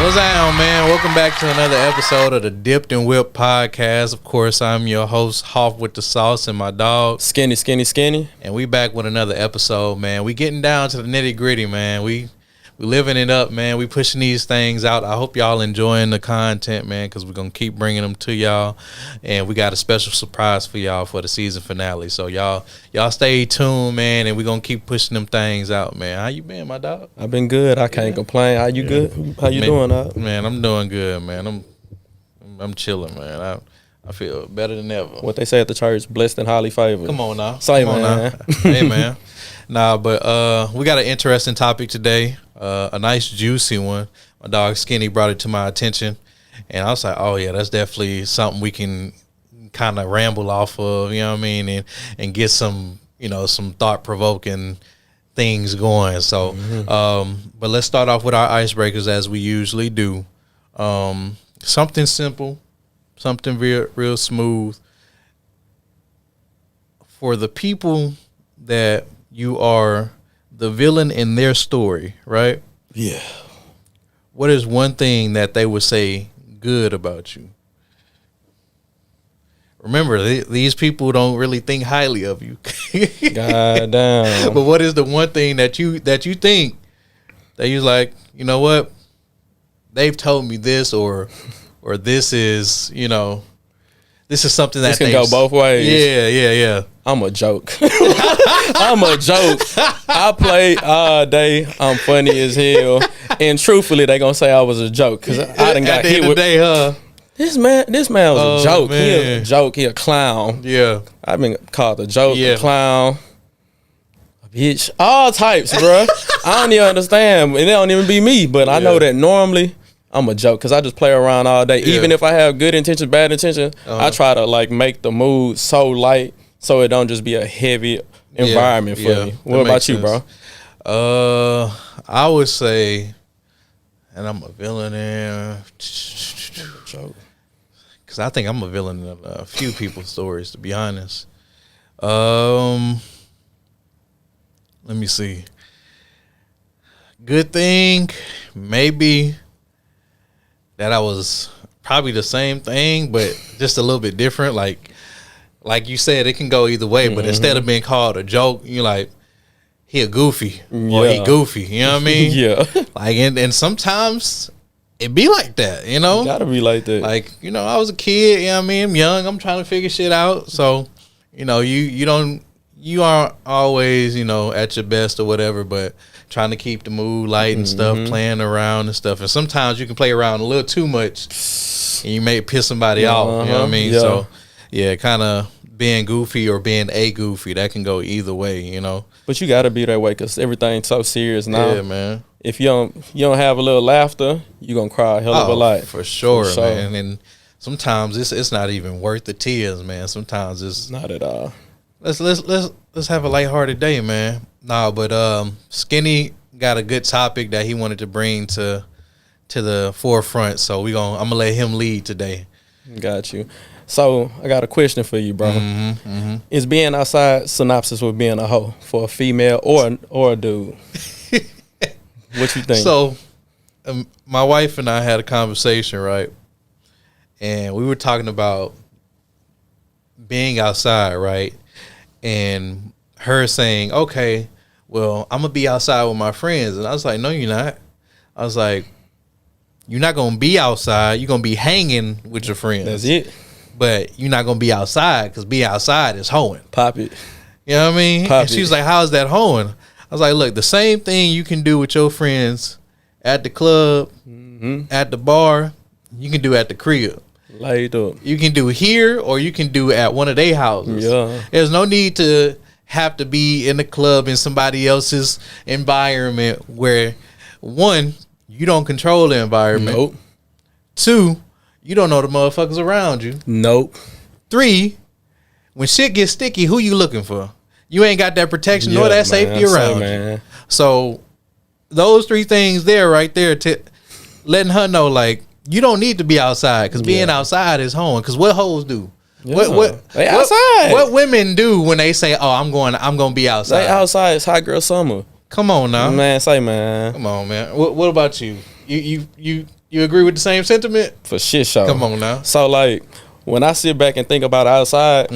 What's down, man? Welcome back to another episode of the Dipped and Whipped podcast. Of course, I'm your host, Hoff with the Sauce, and my dog, Skinny. And we back with another episode, man. We getting down to the nitty gritty, man. We living it up, man. We pushing these things out. I hope y'all enjoying the content, man, because we're going to keep bringing them to y'all. And we got a special surprise for y'all for the season finale. So y'all stay tuned, man, and we're going to keep pushing them things out, man. How you been, my dog? I've been good. I can't complain. How you good? How you doing, Doc? Man, I'm doing good, man. I'm chilling, man. I feel better than ever. What they say at the church, blessed and highly favored. Come on now. Say, man. Hey, man. Nah, but we got an interesting topic today. A nice juicy one. My dog Skinny brought it to my attention, and I was like, oh yeah, that's definitely something we can kind of ramble off of, you know what I mean, and get some, some thought-provoking things going. So but let's start off with our icebreakers as we usually do. Something simple, something real smooth. For the people that you are the villain in their story, right? Yeah. What is one thing that they would say good about you? Remember, these people don't really think highly of you. God damn. But what is the one thing that you think that you're like, you know what? They've told me this, or this is, this is something that this can go both ways. Yeah. I'm a joke. I'm a joke. I play all day. I'm funny as hell. And truthfully, they gonna say I was a joke because I done got at the hit end of with the day, huh? This man was a joke. Man. He a joke. He a clown. Yeah. I've been called a joke, Yeah. a clown, a bitch, all types, bro. I don't even understand. And it don't even be me, but I know that normally I'm a joke because I just play around all day. Yeah. Even if I have good intention, bad intention, I try to make the mood so light so it don't just be a heavy environment for me. What about you, bro? I would say, and I'm a villain in, because I think I'm a villain in a few people's stories, to be honest. Let me see. Good thing, maybe that I was probably the same thing, but just a little bit different. Like you said, it can go either way, but instead of being called a joke, you're like, he a goofy or he goofy. You know what I mean? Yeah. And sometimes it be like that, You gotta be like that. I was a kid, you know what I mean? I'm young, I'm trying to figure shit out. So, you aren't always, at your best or whatever, but trying to keep the mood light and stuff, playing around and stuff. And sometimes you can play around a little too much and you may piss somebody off. You know what I mean? Yeah. So, yeah, kind of being goofy or being a goofy, that can go either way, But you gotta be that way because everything's so serious now. Yeah, man. If you don't have a little laughter, you gonna cry a hell of a lot. For sure, man. And sometimes it's not even worth the tears, man. Sometimes it's Not at all. Let's have a lighthearted day, man. Nah, but Skinny got a good topic that he wanted to bring to the forefront. So I'm gonna let him lead today. Got you. So I got a question for you, bro. Is being outside synopsis with being a hoe for a female or a dude? What you think? So my wife and I had a conversation, right? And we were talking about being outside, right? And her saying, okay, well, I'm going to be outside with my friends. And I was like, no, you're not. I was like, you're not going to be outside. You're going to be hanging with your friends. That's it. But you're not going to be outside because being outside is hoeing. Pop it. You know what I mean? Pop And she it. was like, how's that hoeing? I was like, look, the same thing you can do with your friends at the club, at the bar, you can do at the crib. Laid up. You can do here or you can do at one of their houses. Yeah. There's no need to have to be in the club in somebody else's environment where, one, you don't control the environment. Nope. Two, you don't know the motherfuckers around you. Nope. Three, when shit gets sticky, who you looking for? You ain't got that protection nor that safety around you. So those three things there, right there, letting her know, like, you don't need to be outside because being outside is hoeing. Because what hoes do? They outside. What women do when they say, "Oh, I'm gonna be outside"? They outside. It's hot girl summer. Come on now, man. Say, man. Come on, man. What about you? You You agree with the same sentiment? For shit show. Come on now. So like when I sit back and think about outside,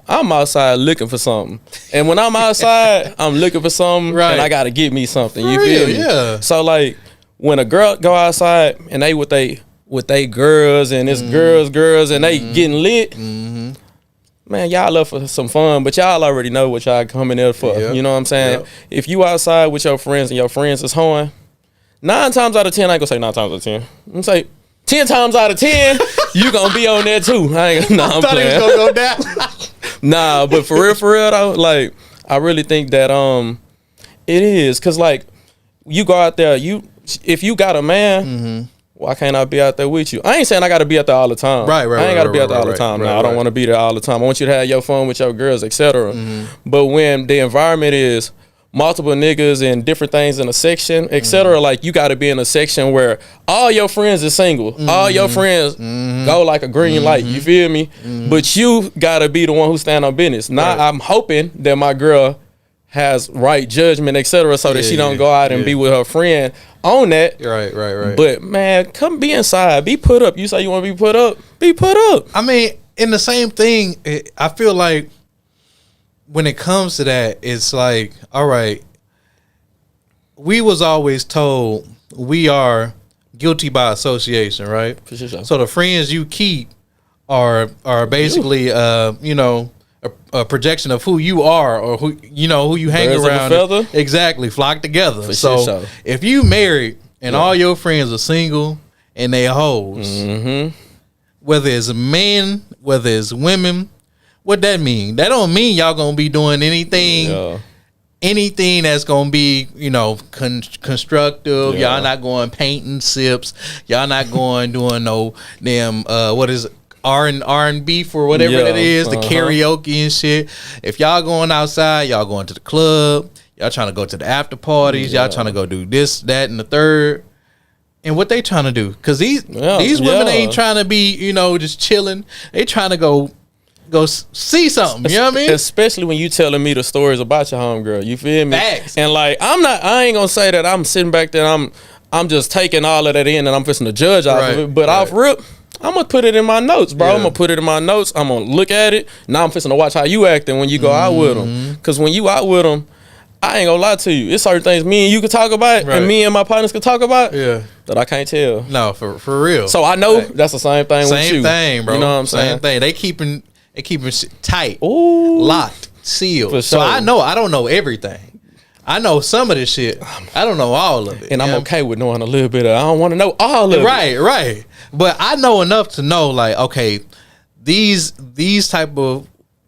I'm outside looking for something. And when I'm outside, I'm looking for something and I gotta get me something. You feel me? Yeah. So like when a girl go outside and they with they girls and it's girls and they getting lit, man, y'all love for some fun, but y'all already know what y'all coming there for. Yep. You know what I'm saying? Yep. If you outside with your friends and your friends is hoeing, 9 times out of 10, I ain't gonna say 9 times out of 10. I'm gonna say 10 times out of 10, you gonna be on there too. I'm thought playing. he was gonna go down. Nah, but for real though, like I really think that it is, cause like you go out there, if you got a man, why can't I be out there with you? I ain't saying I gotta be out there all the time. Right. I ain't gotta be out there all the time. No, I don't want to be there all the time. I want you to have your fun with your girls, etc. But when the environment is multiple niggas and different things in a section, etc. Like you got to be in a section where all your friends is single, all your friends go like a green light. You feel me? But you got to be the one who stand on business. Now I'm hoping that my girl has right judgment, etc. So that she don't go out and be with her friend on that. Right. But man, come be inside, be put up. You say you want to be put up, be put up. I mean, in the same thing, I feel like when it comes to that, it's like, all right, we was always told we are guilty by association, right? For sure. So the friends you keep are basically, you know, a projection of who you are or who you hang Birds of a around. feather. Exactly, flock together. For So sure. if you married and all your friends are single and they hoes, whether it's men, whether it's women, what that mean? That don't mean y'all gonna be doing anything that's gonna be, you know, constructive. Y'all not going painting sips. Y'all not going doing no damn what is it? R&B for whatever it is, the karaoke and shit. If y'all going outside, y'all going to the club, y'all trying to go to the after parties, y'all trying to go do this, that, and the third. And what they trying to do? Because these women ain't trying to be, you know, just chilling. They trying to go see something. You know what I mean? Especially when you telling me the stories about your homegirl. You feel me? Facts. And like I ain't gonna say that I'm sitting back there. I'm just taking all of that in and I'm fixing to judge off of it. But off rip, I'm gonna put it in my notes, bro. I'm gonna put it in my notes. I'm gonna look at it. Now I'm fixing to watch how you acting when you go out with them. Because when you out with them, I ain't gonna lie to you. It's certain things me and you can talk about, and me and my partners can talk about. That I can't tell. No, for real. So I know that's the same thing with you. Same thing, bro. You know what I'm saying? Same thing. They keeping shit tight, Ooh, locked, sealed. For So sure. I don't know everything. I know some of this shit. I don't know all of it. And I'm okay with knowing a little bit of it. I don't want to know all of it. Right. But I know enough to know, like, okay, these type of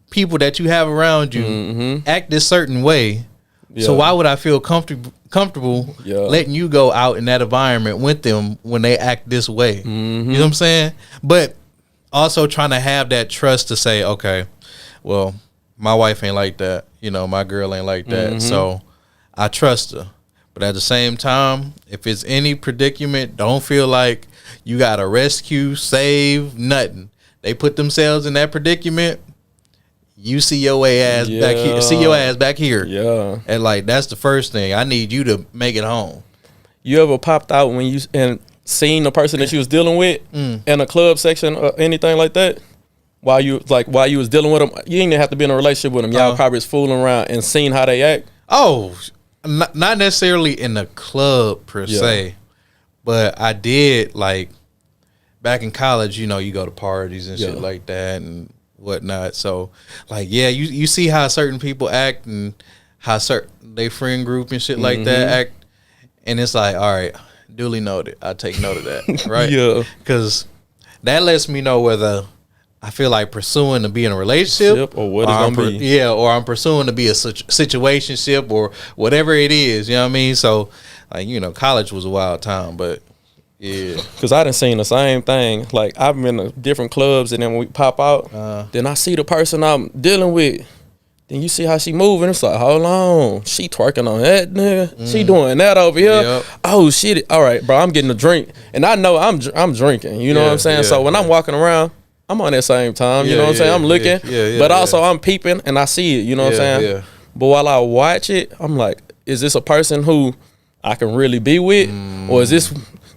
people that you have around you act this certain way. So why would I feel comfortable letting you go out in that environment with them when they act this way? You know what I'm saying? But also trying to have that trust to say, okay, well, my wife ain't like that. You know, my girl ain't like that. So I trust her. But at the same time, if it's any predicament, don't feel like you got to rescue, save, nothing. They put themselves in that predicament. You see your ass back here. See your ass back here. Yeah. And like, that's the first thing. I need you to make it home. You ever popped out when you and seen the person that you was dealing with in a club section or anything like that? While you was dealing with them, you didn't even have to be in a relationship with them. Y'all probably was fooling around and seeing how they act. Oh, not necessarily in the club per se, but I did, like, back in college. You know, you go to parties and shit like that and whatnot. So, like, you see how certain people act and how certain they friend group and shit like that act, and it's like, all right, duly noted. I take note of that, right? Because that lets me know whether I feel like pursuing to be in a relationship or what it's gonna be. Or I'm pursuing to be a situationship or whatever it is. You know what I mean? So, like, you know, college was a wild time, but yeah. Because I done seen the same thing. Like, I've been to different clubs, and then when we pop out, then I see the person I'm dealing with. Then you see how she moving. It's like, hold on, she twerking on that nigga. She doing that over here. Oh shit! All right, bro, I'm getting a drink, and I know I'm drinking. You know what I'm saying? So when I'm walking around, I'm on that same time. You know what I'm saying? I'm looking, but also I'm peeping, and I see it. You know what I'm saying? But while I watch it, I'm like, is this a person who I can really be with, or is this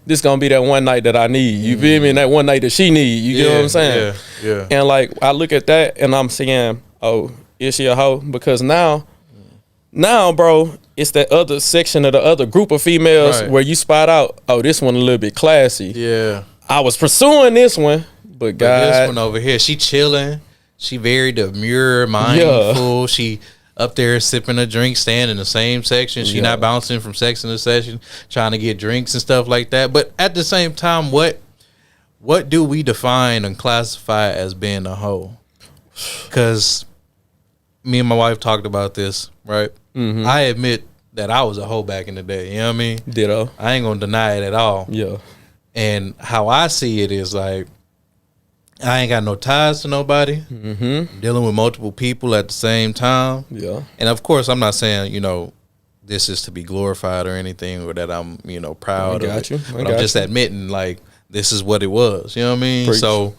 this gonna be that one night that I need. You feel me? And that one night that she need. You get what I'm saying? Yeah. And like I look at that and I'm saying, oh, is she a hoe? Because now, bro, it's that other section of the other group of females where you spot out, oh, this one a little bit classy. Yeah. I was pursuing this one, but this one over here, she chilling. She very demure, mindful. She up there sipping a drink, staying in the same section. She not bouncing from section to section, trying to get drinks and stuff like that. But at the same time, what do we define and classify as being a hoe? Because me and my wife talked about this, right? Mm-hmm. I admit that I was a hoe back in the day. You know what I mean? Ditto. I ain't gonna deny it at all. Yeah. And how I see it is like, I ain't got no ties to nobody. Mm-hmm. Dealing with multiple people at the same time. Yeah. And of course, I'm not saying, this is to be glorified or anything, or that I'm, proud of it. But I'm just admitting, like, this is what it was. You know what I mean? Preach. So,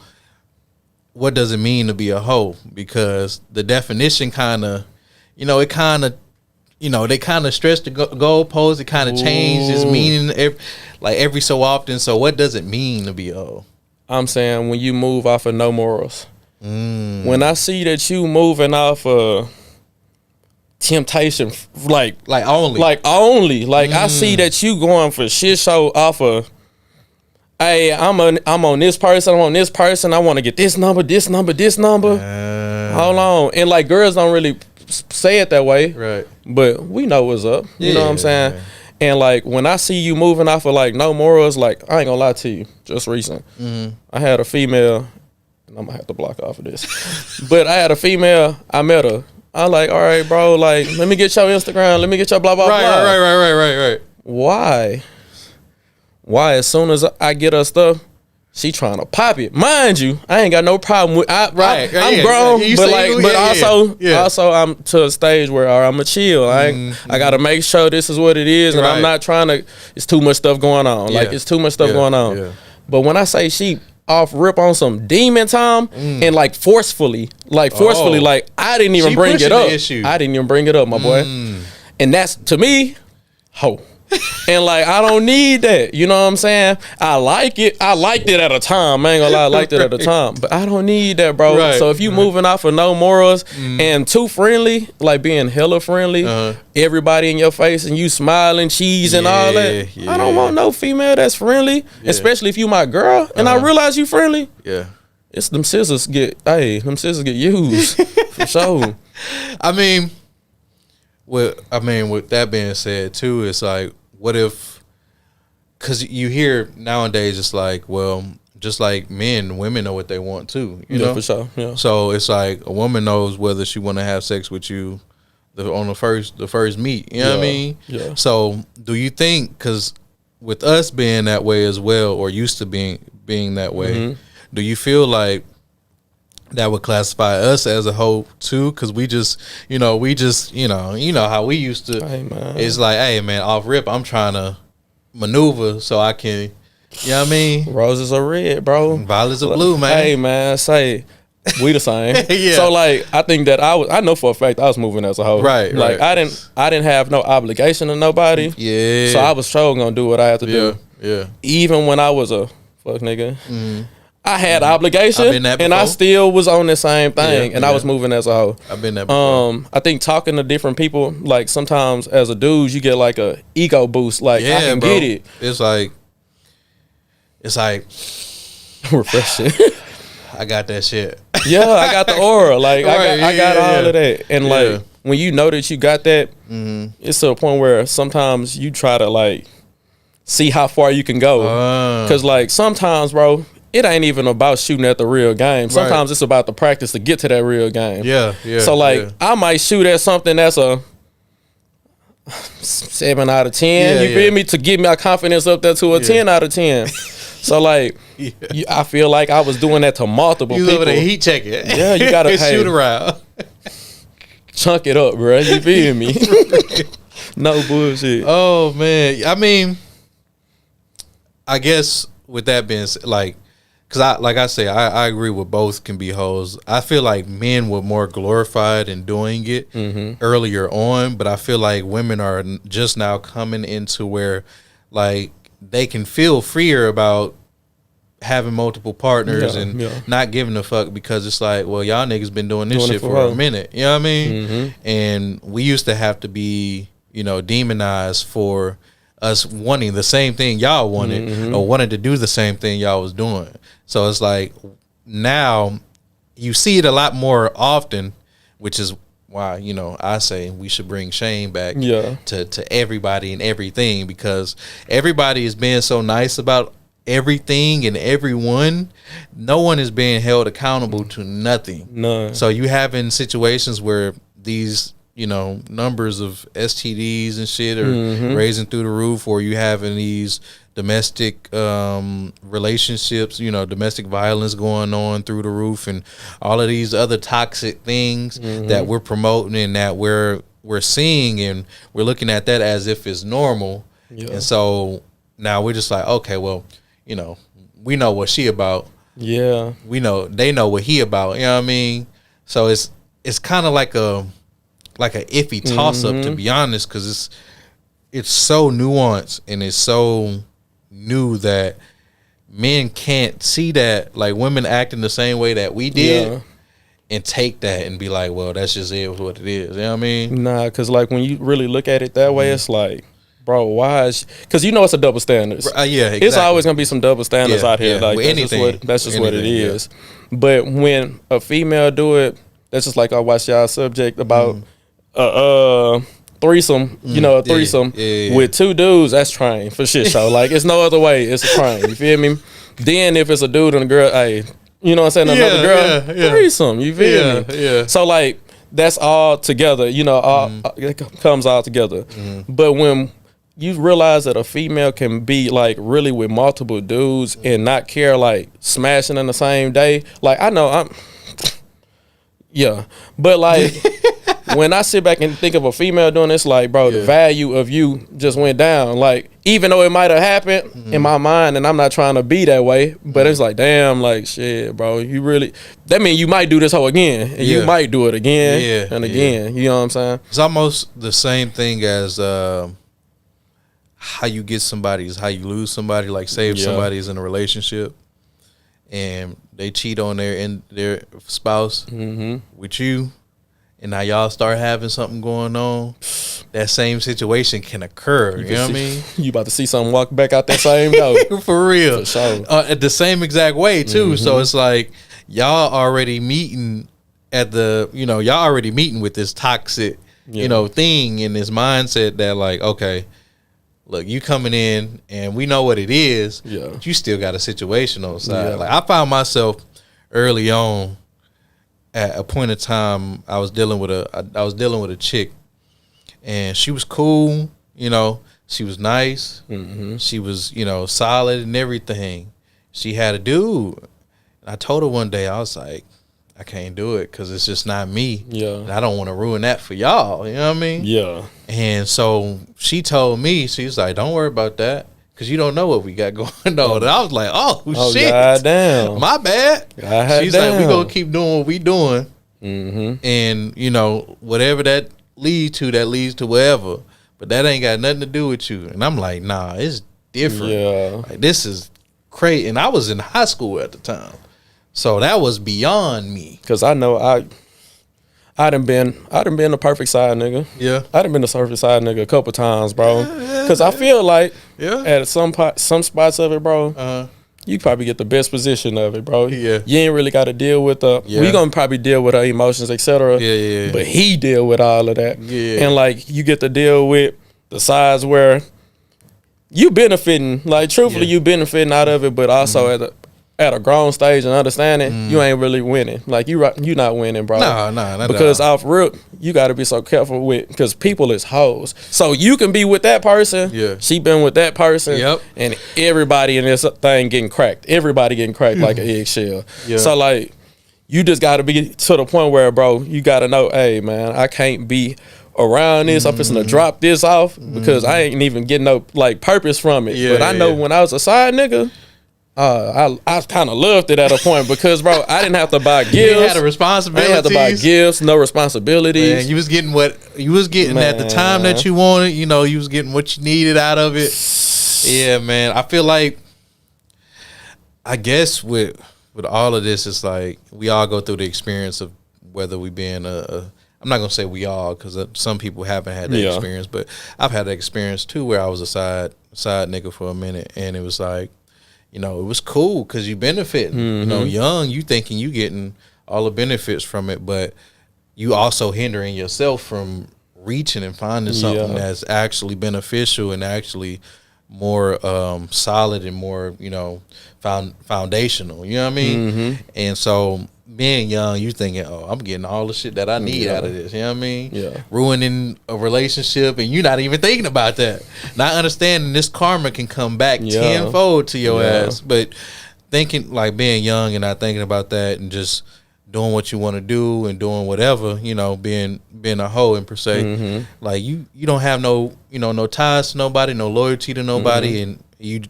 what does it mean to be a hoe? Because the definition kind of, they kind of stretch the goalposts. It kind of changes meaning every so often. So, what does it mean to be a hoe? I'm saying when you move off of no morals. When I see that you moving off of temptation, like only. I see that you going for shit show off of, hey, I'm on this person, I'm on this person, I want to get this number. Hold on. And like girls don't really say it that way. Right. But we know what's up. You know what I'm saying? And like when I see you moving off of like no morals, like I ain't gonna lie to you, just recent. Mm-hmm. I had a female, and I'm gonna have to block off of this. But I had a female, I met her. I like, all right, bro, like let me get your Instagram, let me get your blah blah blah. Right. Why as soon as I get her stuff, she trying to pop it. Mind you, I ain't got no problem with I'm grown, but also I'm to a stage where I'm a chill. I gotta make sure this is what it is, and I'm not trying to. It's too much stuff going on. Like it's too much stuff going on. Yeah. But when I say she off rip on some demon time and like forcefully, like I didn't even bring it up. I didn't even bring it up, my boy. And that's to me, ho. And like I don't need that, you know what I'm saying? I like it. I liked it at a time. I ain't gonna lie, I liked it at a time. But I don't need that, bro. Right. So if you moving off of no morals and too friendly, like being hella friendly, everybody in your face and you smiling, cheese and all that. I don't want no female that's friendly, especially if you my girl and I realize you friendly. Yeah. It's them scissors get used for sure. I mean, with that being said too, it's like, what if, because you hear nowadays, it's like, well, just like men, women know what they want too. You know? For sure. Yeah. So it's like a woman knows whether she want to have sex with you on the first meet. You know what I mean? Yeah. So do you think, because with us being that way as well, or used to being that way, do you feel like that would classify us as a hoe too? Because we just how we used to. Hey, man. It's like, hey man, off rip, I'm trying to maneuver so I can, you know what I mean? Roses are red, bro. Violets are blue, man. Hey man, say we the same. Yeah. So like, I think that I know for a fact I was moving as a hoe. Right. Like I didn't have no obligation to nobody. Yeah. So I was sure gonna do what I had to do. Yeah. Even when I was a fuck nigga. I had obligation, and I still was on the same thing, and I was moving as a hoe. I've been there before. I think talking to different people, like sometimes as a dude, you get like a ego boost. Like I can get it. It's like refreshing. I got that shit. Yeah, I got the aura. Like I got all of that, and like when you know that you got that, it's to a point where sometimes you try to like see how far you can go, because like sometimes, bro. It ain't even about shooting at the real game. Sometimes it's about the practice to get to that real game. Yeah. So like I might shoot at something that's a 7 out of 10. You feel me? To get my confidence up there to a 10 out of 10. So like I feel like I was doing that to multiple people. You over there heat check it. Yeah, you gotta shoot around. Chunk it up, bro. You feel me? No bullshit. Oh man. I mean, I guess with that being said, like, because I agree with both can be hoes. I feel like men were more glorified in doing it earlier on, but I feel like women are just now coming into where like they can feel freer about having multiple partners and not giving a fuck, because it's like, well, y'all niggas been doing this shit for a minute. You know what I mean? And we used to have to be, demonized for us wanting the same thing y'all wanted, or wanted to do the same thing y'all was doing. So it's like, now you see it a lot more often, which is why, I say we should bring shame back to everybody and everything, because everybody is being so nice about everything and everyone. No one is being held accountable to nothing. None. So you having situations where these numbers of STDs and shit are raising through the roof, or you having these domestic relationships, domestic violence going on through the roof, and all of these other toxic things that we're promoting and that we're seeing, and we're looking at that as if it's normal. And so now we're just like, okay, well, we know what she about. Yeah. We know they know what he about. You know what I mean? So it's kind of like a iffy toss up, to be honest, because it's so nuanced and it's so new that men can't see that, like, women acting the same way that we did and take that and be like, well, that's just it, what it is. You know what I mean? Nah, because like when you really look at it that way, it's like, bro, why is... Because it's a double standards. Yeah, exactly. It's always going to be some double standards out here. Like, that's just what it is. But when a female do it, that's just like I watched y'all subject about threesome, a threesome with two dudes. That's trying for shit show. Like, it's no other way. It's a crime. You feel me? Then if it's a dude and a girl, hey, you know what I'm saying? Another girl, threesome. You feel me? Yeah. So like, that's all together. It comes all together. But when you realize that a female can be like really with multiple dudes and not care, like smashing in the same day. Like, I know but like when I sit back and think of a female doing this, like, bro, the value of you just went down. Like, even though it might have happened in my mind, and I'm not trying to be that way, but it's like, damn, like, shit, bro, that means you might do this whole again, and you might do it again and again. You know what I'm saying? It's almost the same thing as how you get somebody is how you lose somebody. Like, say if somebody's in a relationship and they cheat on their spouse with you, and now y'all start having something going on, that same situation can occur. You know what I mean? You about to see something walk back out that same door. For real. For sure. At the same exact way too. So it's like, y'all already meeting with this toxic, thing in this mindset that, like, okay, look, you coming in and we know what it is, but you still got a situation on the side. Yeah. Like, I found myself early on at a point in time, I was dealing with a chick, and she was cool, she was nice, she was, solid and everything. She had a dude, and I told her one day, I was like, I can't do it because it's just not me. Yeah. And I don't want to ruin that for y'all. You know what I mean? Yeah. And so she told me, she was like, don't worry about that because you don't know what we got going on. And I was like, oh shit. Goddamn. My bad. She's like, we going to keep doing what we doing. And, whatever that leads to whatever. But that ain't got nothing to do with you. And I'm like, nah, it's different. Yeah. Like, this is crazy. And I was in high school at the time. So that was beyond me. Cause I know I done been the perfect side nigga. Yeah. I done been the perfect side nigga a couple times, bro. Cause I feel like at some spots of it, bro, you probably get the best position of it, bro. Yeah. You ain't really got to deal with we gonna probably deal with our emotions, etc. Yeah. But he deal with all of that. Yeah. And like you get to deal with the sides where you benefiting, like truthfully you benefiting out of it, but also at a grown stage and understanding, you ain't really winning. Like you not winning, bro. No, because off rip, you got to be so careful with, because people is hoes. So you can be with that person. Yeah, she been with that person. Yep. And everybody in this thing getting cracked. Everybody getting cracked like an eggshell. Yeah. So like, you just got to be to the point where, bro, you got to know, hey man, I can't be around this. I'm just gonna drop this off because I ain't even getting no like purpose from it. Yeah, but I know when I was a side nigga, I kind of loved it at a point because, bro, I didn't have to buy gifts. You had a responsibility. I didn't have to buy gifts, no responsibilities. Man, you was getting what you was getting at the time that you wanted. You was getting what you needed out of it. Yeah, man. I feel like, I guess with all of this, it's like we all go through the experience of whether we being I'm not gonna say we all, because some people haven't had that experience, but I've had that experience too, where I was a side nigga for a minute, and it was like, you know, it was cool because you benefiting. You know, young, you thinking you getting all the benefits from it, but you also hindering yourself from reaching and finding something that's actually beneficial and actually more solid and more, you know, foundational. You know what I mean? And so being young, you thinking, oh, I'm getting all the shit that I need out of this. You know what I mean? Yeah. Ruining a relationship, and you're not even thinking about that. Not understanding this karma can come back tenfold to your ass. But thinking, like, being young and not thinking about that and just doing what you want to do and doing whatever, you know, being a hoe in per se. Like, you don't have no, you know, no ties to nobody, no loyalty to nobody, and you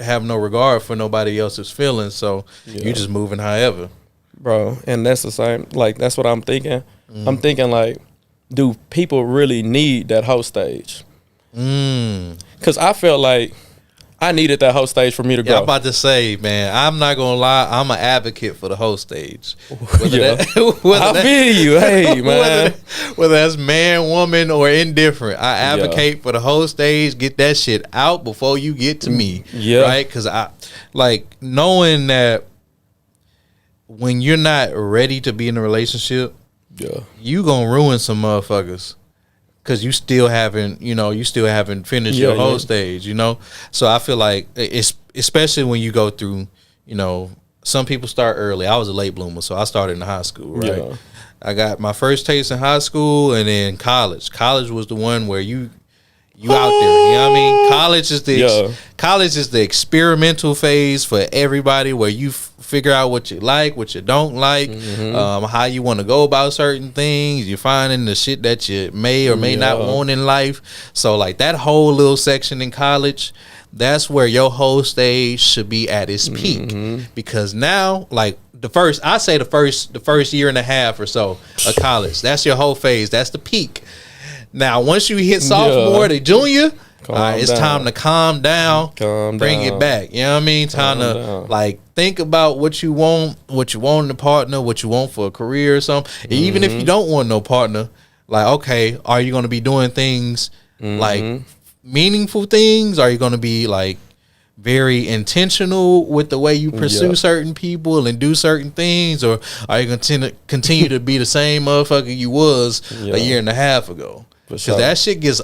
have no regard for nobody else's feelings. So you just moving however. Bro, and that's the same. Like, that's what I'm thinking. I'm thinking, like, do people really need that hoe stage? Because I felt like I needed that hoe stage for me to grow. I'm about to say, man, I'm not gonna lie, I'm an advocate for the hoe stage. I feel you. Hey, man. Whether that's man, woman, or indifferent, I advocate for the hoe stage. Get that shit out before you get to me. Right? Because I like knowing that when you're not ready to be in a relationship, you gonna ruin some motherfuckers because you still haven't finished your whole stage, you know. So I feel like it's especially when you go through, you know, some people start early. I was a late bloomer, so I started in high school, right? I got my first taste in high school, and then college. College was the one where you out there, you know what I mean? College is the experimental phase for everybody, where you figure out what you like, what you don't like, how you want to go about certain things. You're finding the shit that you may or may not want in life. So like that whole little section in college, that's where your whole stage should be at its peak, because now, like, the first year and a half or so of college, that's your whole phase. That's the peak. Now, once you hit sophomore to junior, it's time to calm down, bring it back. You know what I mean? Time to like think about what you want in a partner, what you want for a career or something. Even if you don't want no partner, like, okay, are you going to be doing things like meaningful things? Are you going to be like very intentional with the way you pursue certain people and do certain things, or are you going to continue to be the same motherfucker you was a year and a half ago? Because that shit gets,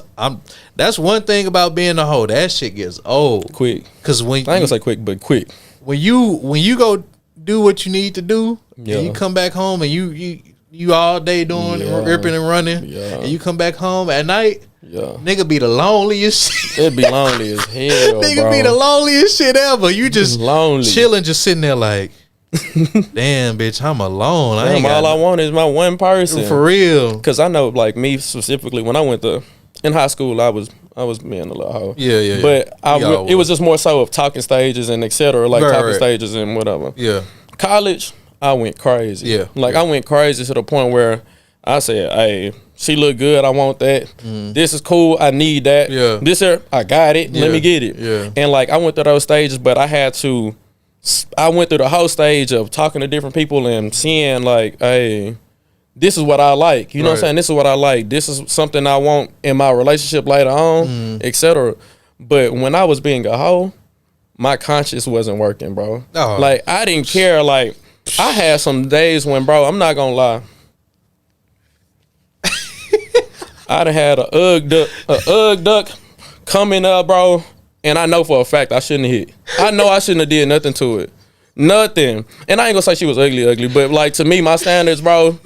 that's one thing about being a hoe. That shit gets old quick. Because when I ain't gonna say quick, but quick. When you go do what you need to do, and you come back home and you all day doing ripping and running, and you come back home at night, nigga be the loneliest shit. It'd be lonely as hell, nigga be the loneliest shit ever. You just chilling, just sitting there like, damn, bitch, I'm alone. All I want is my one person. For real. Because I know, like, me specifically, when I went in high school, I was being a little hoe. But it was just more so of talking stages and et cetera, like talking stages and whatever. College, I went crazy. Like, I went crazy to the point where I said, hey, she look good, I want that. This is cool, I need that. This here, I got it, let me get it. And like, I went through those stages, but I went through the whole stage of talking to different people and seeing like, hey, this is what I like. You know what I'm saying? This is what I like. This is something I want in my relationship later on, etc. But when I was being a hoe, my conscience wasn't working, bro. Like, I didn't care. Like, I had some days when, bro, I'm not gonna lie, I done had a Ugg duck coming up, bro. And I know for a fact I shouldn't have hit. I know I shouldn't have did nothing to it. Nothing. And I ain't gonna say she was ugly, but like, to me, my standards, bro,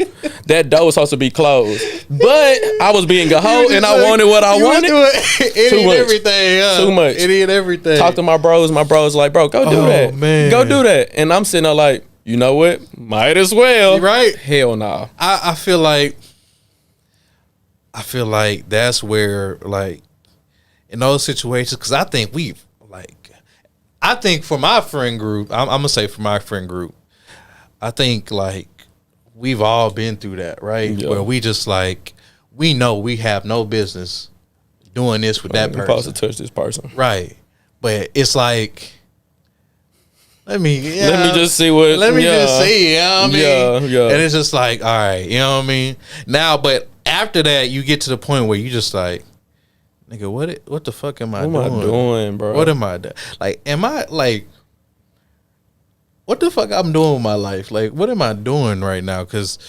that door was supposed to be closed. But I was being a hoe and I wanted what I wanted. It ain't everything. Too much. It ain't everything. Talk to my bros. My bros like, bro, go do that. Man. Go do that. And I'm sitting there like, you know what? Might as well. Right? Hell no. I feel like that's where, like, in those situations, because I think for my friend group, I'm gonna say for my friend group, I think like we've all been through that, right? Where we just like, we know we have no business doing this with that person. You're supposed to touch this person, right? but it's like, let me just see what. Let me just see. You know what I mean? Yeah. And it's just like, all right, you know what I mean? Now, but after that, you get to the point where you just like, nigga, what the fuck am I doing? What am I doing, bro? What am I doing? Like, am I like, what the fuck I'm doing with my life? Like, what am I doing right now? Because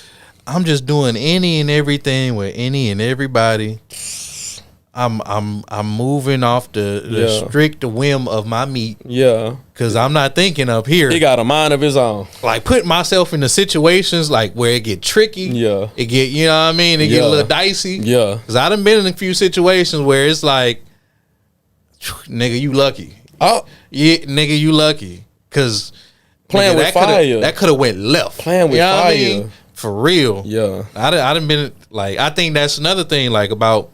I'm just doing any and everything with any and everybody. I'm moving off the strict whim of my meat. Yeah. Cause I'm not thinking up here. He got a mind of his own. Like putting myself into situations like where it get tricky. Yeah. It get, you know what I mean? It get a little dicey. Yeah. Cause I done been in a few situations where it's like, nigga, you lucky. Oh. Yeah, nigga, you lucky. Cause playing with fire. That could have went left. Playing with fire. I mean? For real. Yeah. I done been like, I think that's another thing like about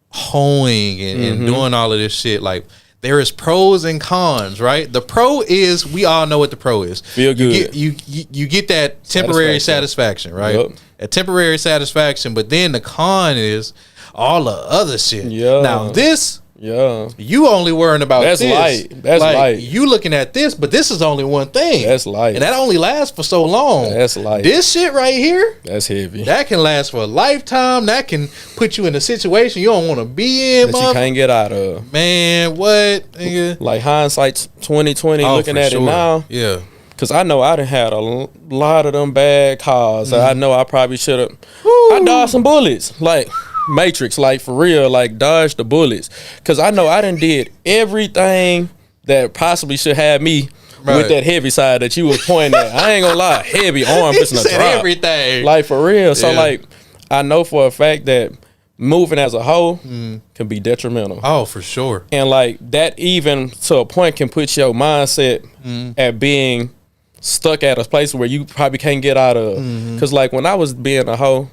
hoeing and doing all of this shit. Like there is pros and cons, right? The pro is, we all know what the pro is. Feel good. You get that temporary satisfaction, right? Yep. A temporary satisfaction, but then the con is all the other shit. Yeah. Now this, you only worrying about that's this. Light. That's like, light. You looking at this, but this is only one thing. That's light. And that only lasts for so long. That's light. This shit right here, that's heavy. That can last for a lifetime. That can put you in a situation you don't want to be in, that you can't get out of. Man, what? Nigga? Like hindsight's 2020, looking at it now. Yeah. Cause I know I done had a lot of them bad calls. I know I probably should have. I dodged some bullets. Like Matrix, like for real, like dodge the bullets. Cause I know I done did everything that possibly should have me with that heavy side that you was pointing at. I ain't gonna lie, heavy arm fixing to drop. Everything. Like for real. So like I know for a fact that moving as a whole can be detrimental. Oh, for sure. And like that even to a point can put your mindset at being stuck at a place where you probably can't get out of. Cause like when I was being a hoe,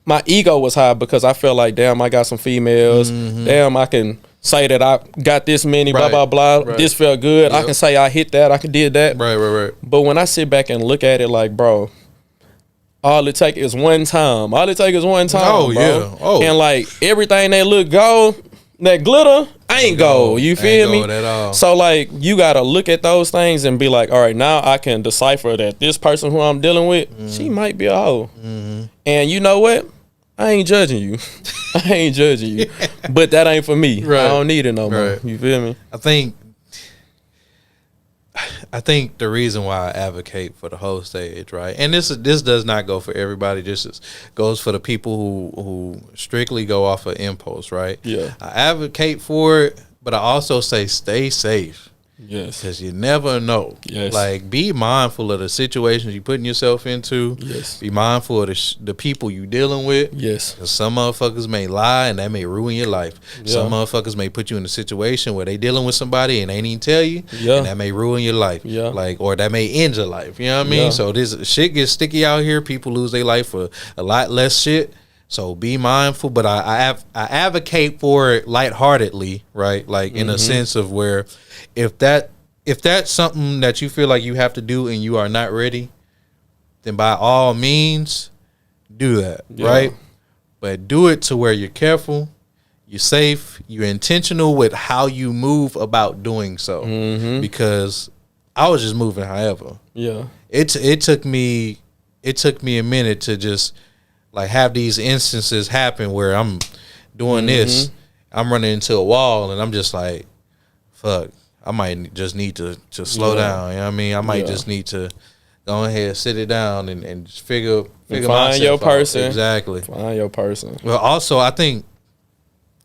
my ego was high because I felt like, damn, I got some females. Damn, I can say that I got this many, blah, blah, blah. This felt good. I can say I hit that. I can did that. Right. But when I sit back and look at it like, bro, all it take is one time. All it take is one time, bro. Yeah. Oh. And like everything that look gold, that glitter, ain't gold. You feel me? At all. So like you gotta look at those things and be like, all right, now I can decipher that this person who I'm dealing with, she might be a hoe. And you know what? I ain't judging you. I ain't judging you. But that ain't for me. I don't need it no more. You feel me? I think the reason why I advocate for the whole stage, right? And this does not go for everybody. This goes for the people who strictly go off of impulse, right? Yeah. I advocate for it, but I also say stay safe. Yes. Because you never know. Yes. Like, be mindful of the situations you're putting yourself into. Yes. Be mindful of the people you dealing with. Yes. Because some motherfuckers may lie and that may ruin your life. Yeah. Some motherfuckers may put you in a situation where they dealing with somebody and they ain't even tell you. Yeah. And that may ruin your life. Yeah. Like, or that may end your life. You know what I mean? Yeah. So this shit gets sticky out here. People lose their life for a lot less shit. So be mindful, but I advocate for it lightheartedly, right? Like in a sense of where if that's something that you feel like you have to do and you are not ready, then by all means do that, right? But do it to where you're careful, you're safe, you're intentional with how you move about doing so. Because I was just moving however. Yeah. It took me a minute to just like have these instances happen where I'm doing this, I'm running into a wall and I'm just like, fuck. I might just need to slow down. You know what I mean? I might just need to go ahead, sit it down, and just figure find your person. Out. Exactly. Find your person. Well, also, I think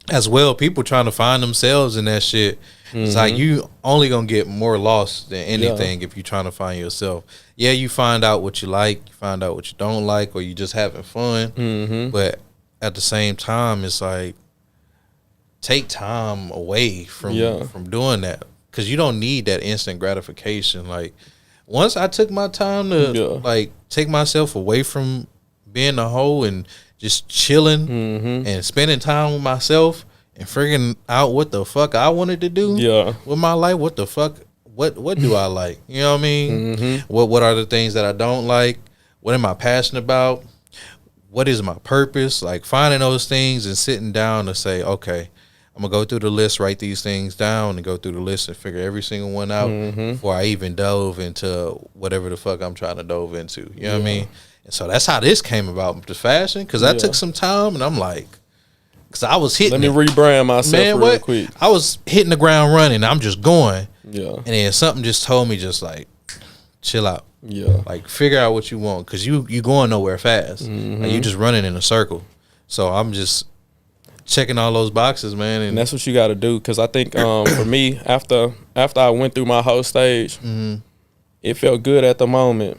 as well, people trying to find themselves in that shit. It's like you only gonna get more lost than anything if you're trying to find yourself. Yeah, you find out what you like, you find out what you don't like, or you just having fun. But at the same time, it's like take time away from doing that. Because you don't need that instant gratification. Like, once I took my time to, like, take myself away from being a hoe and just chilling and spending time with myself and figuring out what the fuck I wanted to do with my life, what the fuck, what do I like? You know what I mean? What are the things that I don't like? What am I passionate about? What is my purpose? Like, finding those things and sitting down to say, okay, I'm I'm gonna go through the list, write these things down, and go through the list and figure every single one out before I even dove into whatever the fuck I'm trying to dove into. You know what I mean? And so that's how this came about, the fashion, because that took some time, and I'm like, because I was hitting. Let me rebrand myself real quick. I was hitting the ground running. I'm just going. Yeah. And then something just told me, just like, chill out. Yeah. Like, figure out what you want, because you going nowhere fast. Like, you just running in a circle. So I'm just checking all those boxes, man. And that's what you got to do, because I think for me, after I went through my whole stage, it felt good at the moment.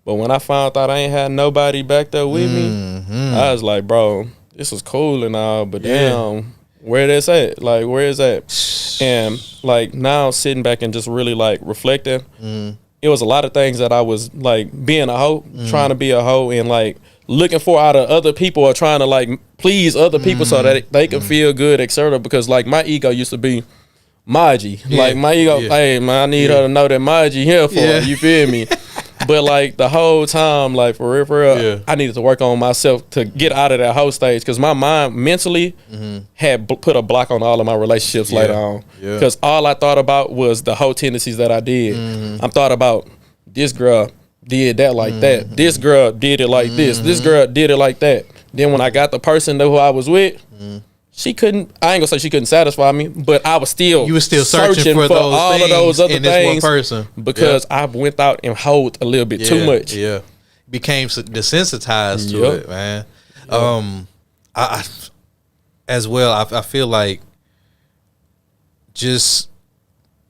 But when I found out I ain't had nobody back there with me, I was like, bro, this was cool and all, but damn, where this at? Like, where is that? And like now sitting back and just really like reflecting, it was a lot of things that I was like being a hoe, trying to be a hoe, and like looking for out of other people, or trying to like please other people so that they can feel good, etc. Because like my ego used to be Maji. Like my ego, hey man, I need her to know that Maji here for her, you feel me? But like the whole time, like for real, I needed to work on myself to get out of that whole stage, because my mind mentally had put a block on all of my relationships later on. Because all I thought about was the whole tendencies that I did. I thought about this girl did that like that. This girl did it like this. This girl did it like that. Then when I got the person who I was with, she couldn't. I ain't gonna say she couldn't saticfy me, but I was still. You were still searching for those all of those other things. One person, because I went out and hoed a little bit too much. Yeah, became desensitized to it, man. I as well. I feel like just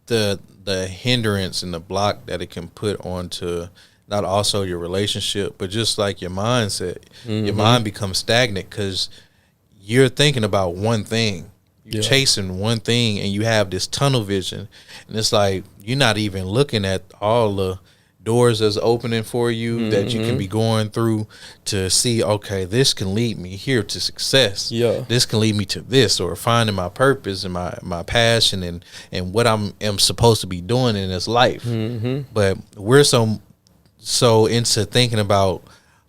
the hindrance and the block that it can put onto not also your relationship, but just like your mindset. Your mind becomes stagnant because you're thinking about one thing. You're chasing one thing, and you have this tunnel vision. And it's like you're not even looking at all the doors that's opening for you that you can be going through to see, okay, this can lead me here to success. This can lead me to this, or finding my purpose and my passion and what am supposed to be doing in this life. But we're so into thinking about,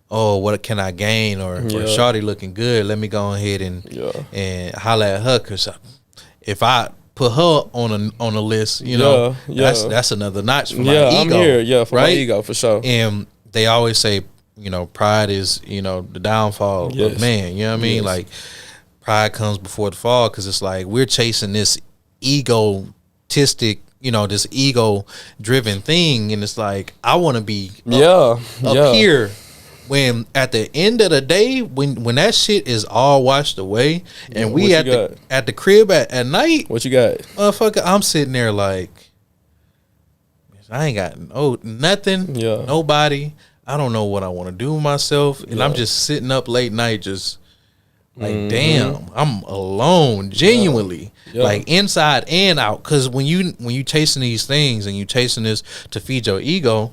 oh, what can I gain, or shawty looking good, let me go ahead and holler at her, because if I put her on a list, you know, that's another notch for my ego. I'm here, for my ego, for sure. And they always say, you know, pride is, you know, the downfall of man. You know what I mean? Like, pride comes before the fall, because it's like we're chasing this egotistic, you know, this ego-driven thing, and it's like I want to be up here. When at the end of the day, when that shit is all washed away, and we at the crib at night, what you got? Motherfucker, I'm sitting there like, I ain't got nothing, nobody. I don't know what I want to do with myself, and I'm just sitting up late night, just like, damn, I'm alone, genuinely, like inside and out. Because when you chasing these things and you chasing this to feed your ego,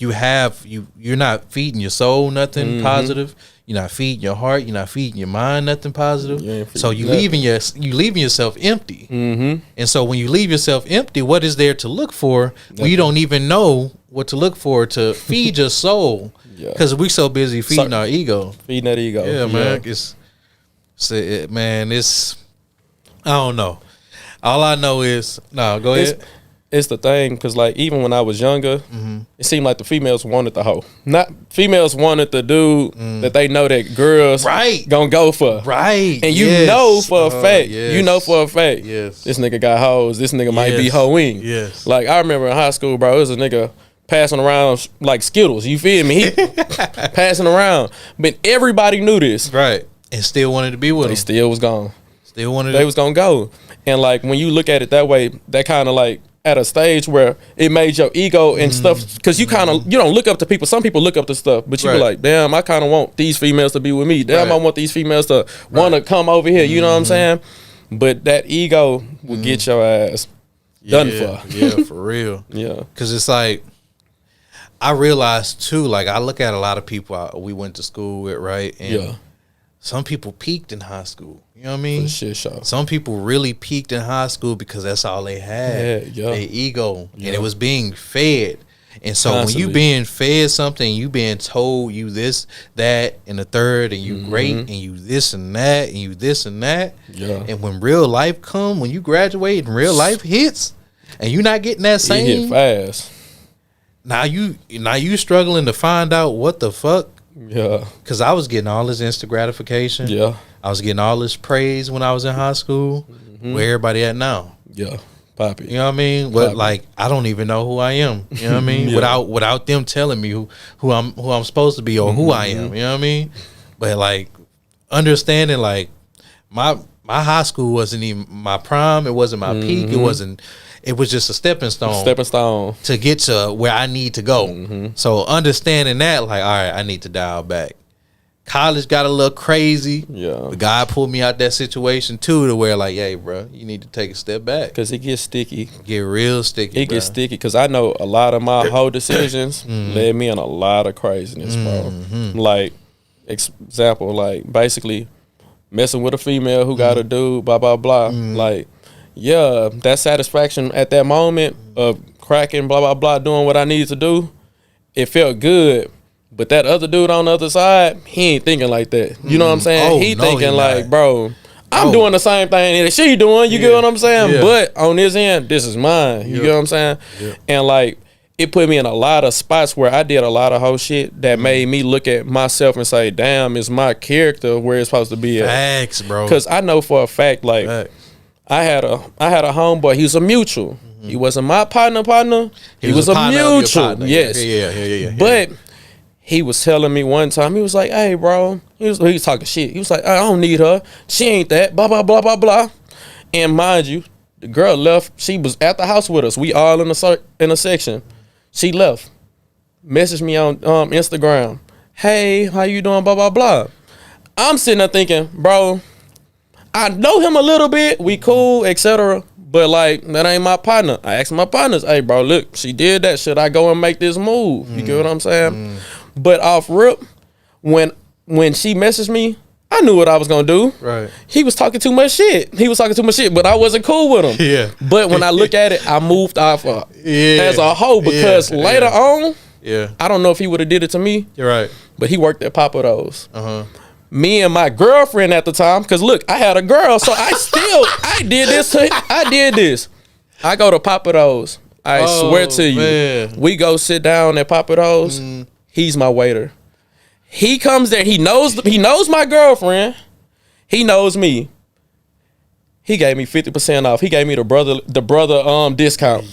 you're not feeding your soul nothing positive. You're not feeding your heart. You're not feeding your mind nothing positive. So you leaving yourself empty. And so when you leave yourself empty, what is there to look for? Well, you don't even know what to look for to feed your soul, because we're so busy feeding our ego. Feeding that ego. Yeah, man. It's I don't know. All I know is go ahead. It's the thing, because like even when I was younger, it seemed like the females wanted the hoe. Not females wanted the dude that they know that girls gonna go for. Right. And you know for a fact, this nigga got hoes. This nigga might be hoeing. Yes. Like I remember in high school, bro, it was a nigga passing around like Skittles. You feel me? He passing around, but everybody knew this. Right. And still wanted to be with him. They still was gone. Still wanted. They was gonna go. And like when you look at it that way, that kind of like at a stage where it made your ego and stuff, because you don't look up to people. Some people look up to stuff, but you be like, damn, I kind of want these females to be with me. Damn, I want these females to want to come over here. You know what I'm saying? But that ego will get your ass done for. Yeah, for real. Because it's like, I realized too, like I look at a lot of people we went to school with, right? And some people peaked in high school. You know what I mean? Shit show. Some people really peaked in high school because that's all they had. Their ego. And it was being fed. And so when you being fed something, you being told you this, that, and the third, and you great, and you this and that, and you this and that. Yeah. And when real life come, when you graduate and real life hits, and you not getting that same, it hit fast. Now you struggling to find out what the fuck. Yeah. Cause I was getting all this instant gratification. Yeah. I was getting all this praise when I was in high school. Where everybody at now? Yeah. Poppy. You know what I mean? But like I don't even know who I am. You know what I mean? Without them telling me who I'm supposed to be or who I am. You know what I mean? But like understanding like my high school wasn't even my prime. It wasn't my peak. It was just a stepping stone to get to where I need to go. So understanding that, like, all right, I need to dial back. College got a little crazy. Yeah. But God pulled me out that situation too, to where like, hey, bro, you need to take a step back. Cause it gets sticky. Get real sticky. It gets sticky. Cause I know a lot of my whole decisions led me in a lot of craziness, bro. Like, example, like basically messing with a female who got a dude, blah, blah, blah. Like, yeah, that satisfaction at that moment of cracking, blah, blah, blah, doing what I needed to do, it felt good. But that other dude on the other side, he ain't thinking like that. You know what I'm saying? He thinking like, bro, I'm doing the same thing that she doing. You get what I'm saying? Yeah. But on this end, this is mine. You get what I'm saying? Yeah. And like, it put me in a lot of spots where I did a lot of whole shit that made me look at myself and say, damn, is my character where it's supposed to be at? Facts, bro. Because I know for a fact, like, I had a homeboy. He was a mutual. He wasn't my partner. He was a mutual. Yes. Yeah. But he was telling me one time, he was like, hey, bro. He was talking shit. He was like, I don't need her. She ain't that. Blah, blah, blah, blah, blah. And mind you, the girl left. She was at the house with us. We all in a section. She left. Messaged me on Instagram. Hey, how you doing? Blah, blah, blah. I'm sitting there thinking, bro, I know him a little bit. We cool, etc. But like, that ain't my partner. I asked my partners, hey, bro, look, she did that. Should I go and make this move? You get what I'm saying? But off rip, when she messaged me, I knew what I was gonna do. Right. He was talking too much shit. But I wasn't cool with him. Yeah. But when I look at it, I moved off as a hoe because later on, I don't know if he would have did it to me. You're right. But he worked at Papa Do's. Me and my girlfriend at the time, because look, I had a girl, so I did this. I go to Papa Do's. I swear to you. Man. We go sit down at Papa Do's. He's my waiter. He comes there. He knows my girlfriend. He knows me. He gave me 50% off. He gave me the brother discount.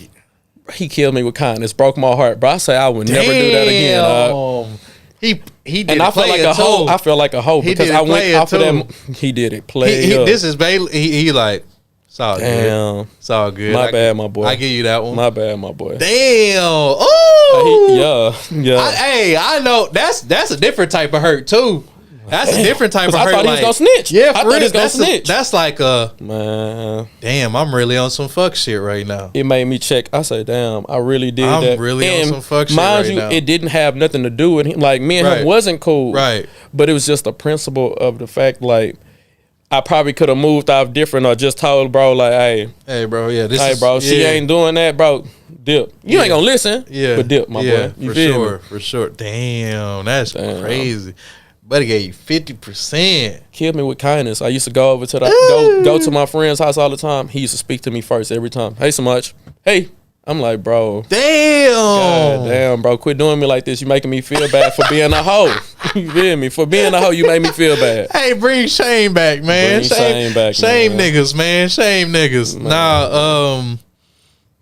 He killed me with kindness. Broke my heart, bro. I say I would never do that again. He did, and I felt like a hoe. I felt like a hoe because I went off of that. He did it. This is Bailey. He like, it's all good. It's all good. My bad, my boy. I give you that one. My bad, my boy. Damn. Oh. Yeah. I know that's a different type of hurt too. That's a different type of hurt. I thought he was gonna snitch. Yeah, I thought he was gonna snitch. That's like man. Damn, I'm really on some fuck shit right now. It made me check. I said, damn, I really did that. I'm really on some fuck shit right now. Mind you, it didn't have nothing to do with him. Like me and him wasn't cool. Right. But it was just the principle of the fact, like, I probably could have moved off different or just told bro, like, hey bro, she ain't doing that, bro. Dip. You ain't gonna listen. Yeah. But dip, my boy. You for sure. Damn, that's crazy. But he gave you 50%. Killed me with kindness. I used to go over to go to my friend's house all the time. He used to speak to me first every time. Hey, so much. Hey. I'm like, bro. Damn. God damn, bro. Quit doing me like this. You making me feel bad for being a hoe. You feel me? For being a hoe, you make me feel bad. Hey, bring shame back, man. Shame back, shame niggas, man. Shame niggas. Man. Nah,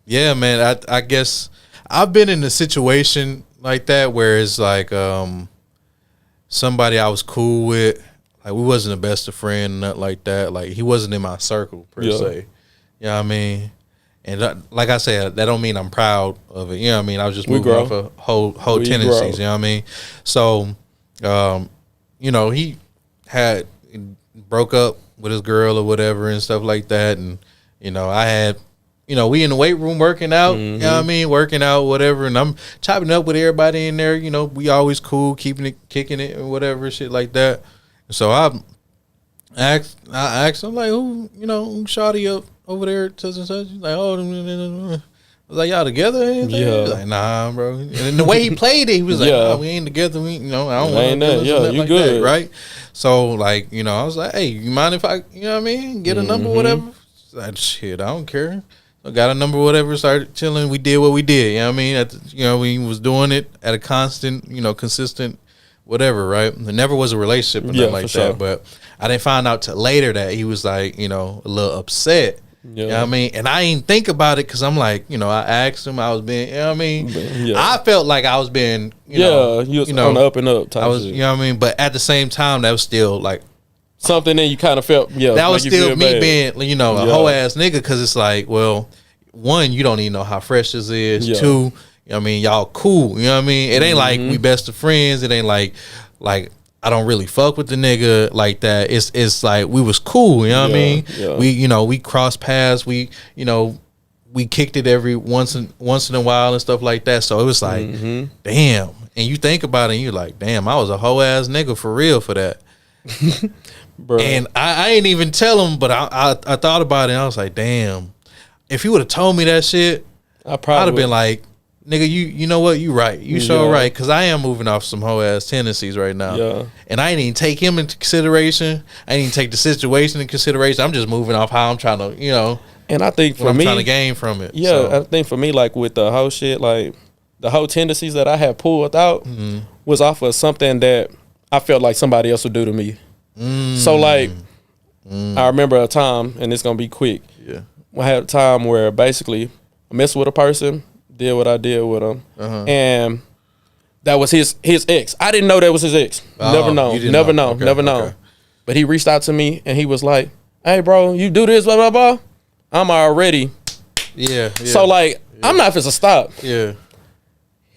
yeah, man. I guess I've been in a situation like that where it's like somebody I was cool with, like we wasn't the best of friends, nothing like that. Like he wasn't in my circle per se. You know what I mean? And like I said, that don't mean I'm proud of it. You know what I mean? I was just moving off of whole tendencies. You know what I mean? So, you know, he had broke up with his girl or whatever and stuff like that. And, you know, I had, you know, we in the weight room working out, you know what I mean? Working out, whatever. And I'm chopping up with everybody in there. You know, we always cool, keeping it, kicking it and whatever, shit like that. So I asked him, like, who, you know, who shawty up over there, such and such? He's like, oh, I was was like, y'all together or anything? Yeah. He was like, nah, bro. And the way he played it, he was like, nah, we ain't together. We, I don't want to you good. that, right? So, like, I was like, hey, you mind if I, what I mean, get a number or whatever? Like, shit, I don't care. I got a number or whatever, started chilling. We did what we did, what I mean? We was doing it at a constant, consistent whatever, right? It never was a relationship or nothing like that. Sure. But I didn't find out till later that he was like, a little upset. Yeah. You know what I mean? And I didn't think about it because I'm like, I asked him, I was being, I felt like I was being, you was on the up and up type I was, what I mean? But at the same time, that was still like something that you kind of felt, that like was still me bad. Being, a whole ass nigga because it's like, well, one, you don't even know how fresh this is. Yeah. Two, y'all cool. You know what I mean? It ain't like we best of friends. It ain't like I don't really fuck with the nigga like that. It's like we was cool, you know what I mean? Yeah. We crossed paths, we kicked it every once in a while and stuff like that. So it was like, damn. And you think about it and you're like, damn, I was a whole ass nigga for real for that. Bro. And I ain't even tell him, but I thought about it and I was like, damn, if he would have told me that shit, I'd have been like, nigga, you know what? You right. You sure right. Because I am moving off some whole ass tendencies right now. Yeah. And I didn't even take him into consideration. I didn't even take the situation into consideration. I'm just moving off how I'm trying to, And I think for me, I'm trying to gain from it. Yeah, so. I think for me, like with the whole shit, like the whole tendencies that I had pulled out was off of something that I felt like somebody else would do to me. So like, I remember a time, and it's gonna be quick. Yeah. I had a time where basically I messed with a person. Did what I did with him, and that was his ex. I didn't know that was his ex. Never known. But he reached out to me and he was like, "Hey, bro, you do this, blah blah blah." I'm already, So like, I'm not supposed to stop. Yeah.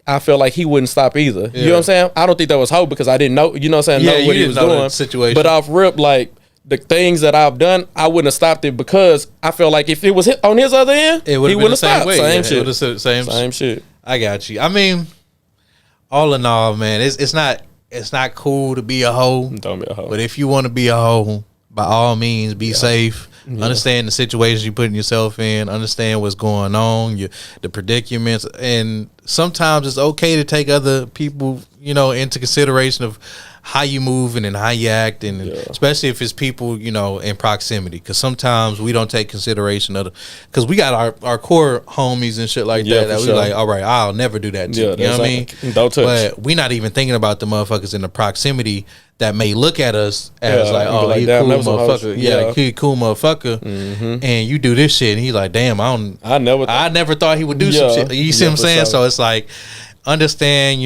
I felt like he wouldn't stop either. Yeah. You know what I'm saying? I don't think that was hope because I didn't know. You know what I'm saying? Know what he was doing. Situation. But off rip, like the things that I've done, I wouldn't have stopped it because I felt like if it was on his other end, he wouldn't have stopped. Same shit. Same shit. I got you. I mean, all in all, man, it's not cool to be a hoe. Don't be a hoe. But if you want to be a hoe, by all means, be safe. Understand the situations you're putting yourself in. Understand what's going on, the predicaments, and sometimes it's okay to take other people, into consideration of how you moving and how you act, and especially if it's people in proximity, because sometimes we don't take consideration of because we got our core homies and shit like that we like, all right, I'll never do that to you. You know what I mean? Don't touch. But we not even thinking about the motherfuckers in the proximity that may look at us as like, oh, he cool motherfucker. He cool motherfucker, and you do this shit, and he's like, damn, I never thought he would do some shit. You see what I'm saying? So it's like, understand,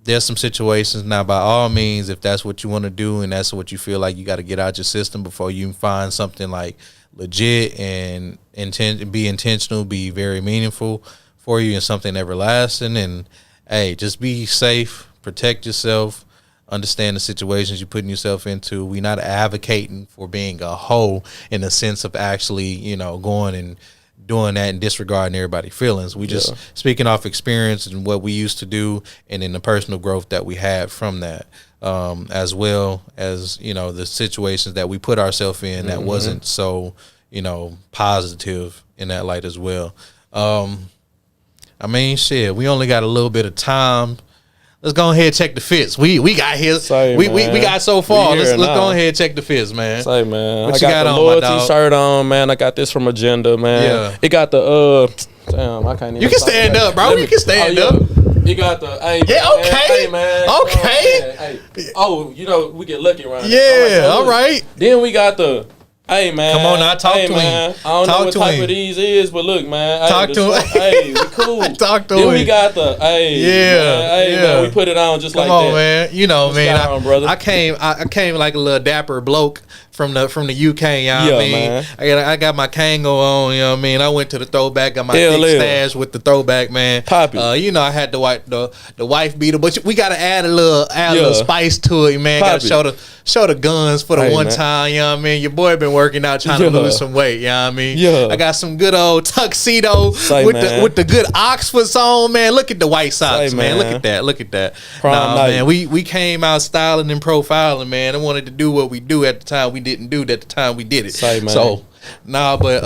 there's some situations now, by all means, if that's what you want to do and that's what you feel like you got to get out your system before you find something like legit and be intentional, be very meaningful for you and something everlasting. And hey, just be safe, protect yourself, understand the situations you're putting yourself into. We're not advocating for being a hoe in the sense of actually, going and doing that and disregarding everybody's feelings. We just speaking off experience and what we used to do, and in the personal growth that we had from that, as well as the situations that we put ourselves in that wasn't so positive in that light as well. I mean, shit, we only got a little bit of time. Let's go ahead and check the fits. We got here. We got so far. Let's go ahead and check the fits, man. Say, man. I got the loyalty shirt on, man. I got this from Agenda, man. Yeah. It got the damn, I can't even. You can stand up, bro. You can stand up. You got the okay. Hey, man. Okay. Hey. We get lucky around here. Yeah, all right. Then we got the hey, man. Come on now, talk to him. I don't know what type of these is, but look, man. Talk to him. Hey, we cool. Talk to him. Then we got the man, we put it on just like that. Come on, man. Man. Brother. I came like a little dapper bloke from the UK, you know what I mean? Man. I got my Kango on, you know what I mean? I went to the throwback, got my thick stash with the throwback, man. Poppy. I had the wife beater, but we gotta add a little spice to it, man. Poppy. Gotta show the guns for the one time, you know what I mean? Your boy been working out trying to lose some weight, you know what I mean? Yeah. I got some good old tuxedo with the good Oxfords on, man. Look at the white socks, man. Look at that. Man, we came out styling and profiling, man. I wanted to do what we do at the time. We didn't do it at the time we did it. Man. So, but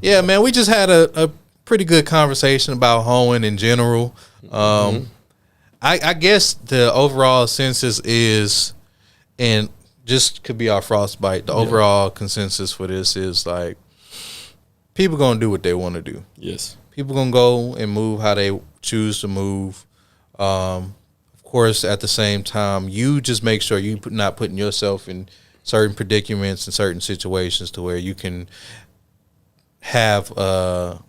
yeah, man, we just had a pretty good conversation about hoeing in general. I guess the overall consensus is, and just could be our frostbite. The overall consensus for this is like, people gonna do what they want to do. Yes. People gonna go and move how they choose to move. Of course, at the same time, you just make sure you not putting yourself in certain predicaments and certain situations to where you can have a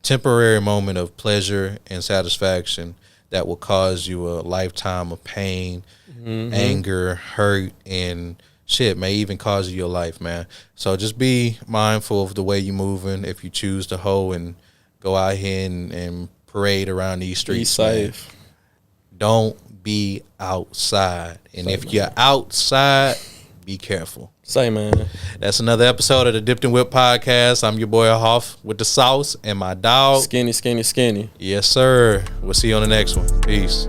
temporary moment of pleasure and satisfaction that will cause you a lifetime of pain, anger, hurt, and shit, may even cause you your life, man. So just be mindful of the way you're moving. If you choose to hoe and go out here and parade around these streets, be safe. Man, don't be outside. And if you're outside, be careful. Say, man. That's another episode of the DipdNWhipd podcast. I'm your boy Hoff with the sauce and my dog. Skinny, skinny, skinny. Yes, sir. We'll see you on the next one. Peace.